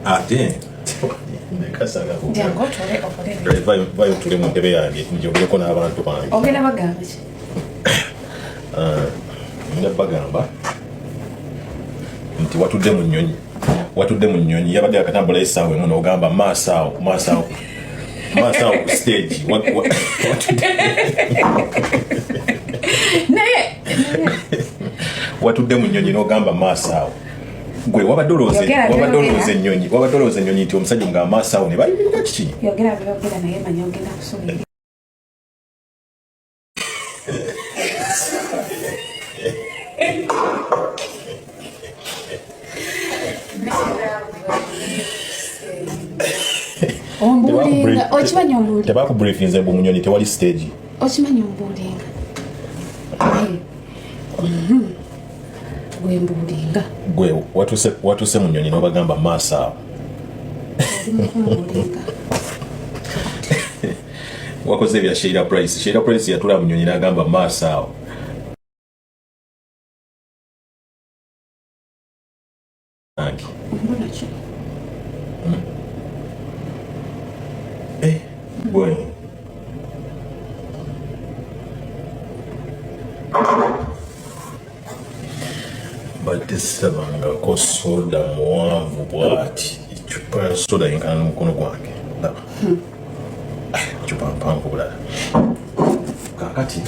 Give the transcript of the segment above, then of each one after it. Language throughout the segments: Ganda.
ate nekasaga ko vai utule mu ntebe yange njogereko n'abantu bange ogenda bagamba ki nga bagamba nti watudde mu nnyonyi yabadde akatambula essaawa emu n'ogamba maaso ku stage watudde mu nnyonyi n'ogamba maaso awo gwe wabadde olowooza ennyonyi nti omusajja nga amaaso awo ne bayimirira kiki yogera naye manya ogenda kusuubira ombulinga okimanya ombulinga tebakubriefinze mbu munyonyi tewali stage okimanya ombulinga gwe mbulinga gwe watuse mu nnyonyi n'obagamba maaso awo wakoze ebya Sheila Price yatula mu nnyonyi n'agamba maaso awo gwe batesabangako soda muwanvu bwati ecupa ya soda yenkana n'omukono gwange laba ecupa mpanvu bulala kakati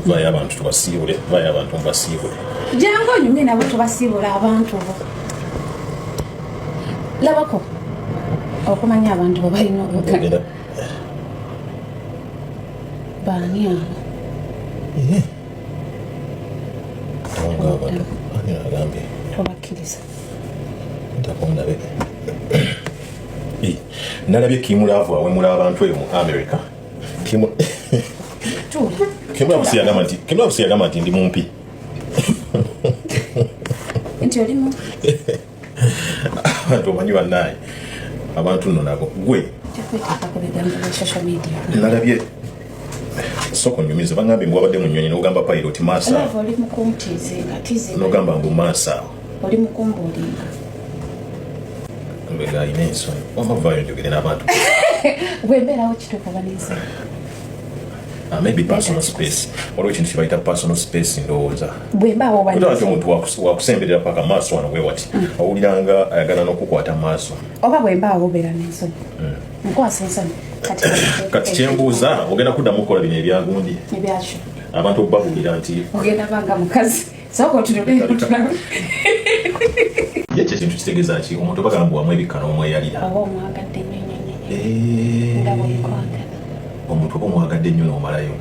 vayo abantu tubasiibule mbasiibule jangu onyumye nabo tubasiibula abantu bo labako okumanya abantu bo balina obuganda baani abo agambye tobakkiriza ntakondabe nalabye kimulaavu awemula abantu eyo mu America kimulaavu yagamba nti ndi mumpi nti olimu abantu omanyi bannaye abantu nno nabo gwe nalabye soko nyumiza bangambye mbu wabadde mu nnyonyi n'ogamba pilot maaso n'ogamba mbu maaso awo oli mukumbuulinga Lubega alina ensonyi omavayo njogere n'abantu bwembeerawo kituuka banensonyi maybe personal space waliwo ekintu kibayita personal space ndowooza bwembaawo ati omuntu wakusemberera paka maaso wano bwewati owuliranga ayagala n'okukwata maaso oba bwembaawo obeera n'ensonyi nkwasa ensonyi kati kyembuuza ogenda kuddamu okukola bino ebyagundi ebyakyo abantu okubabuulira nti ogenda banga mukazi sooka otunulekyo ekyo ekintu kitegeeza ki omuntu obagamba wamu ebikka n'omweyalira oba omwagadde nnyo nga bwekwagala omuntu oba omwagadde ennyo n'omalayo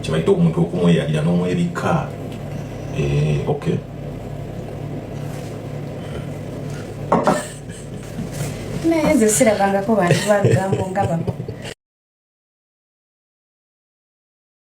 kibayita omuntu okumweyalira n'omwebikka okay naye nze sirabangako bantu balugambo nga babo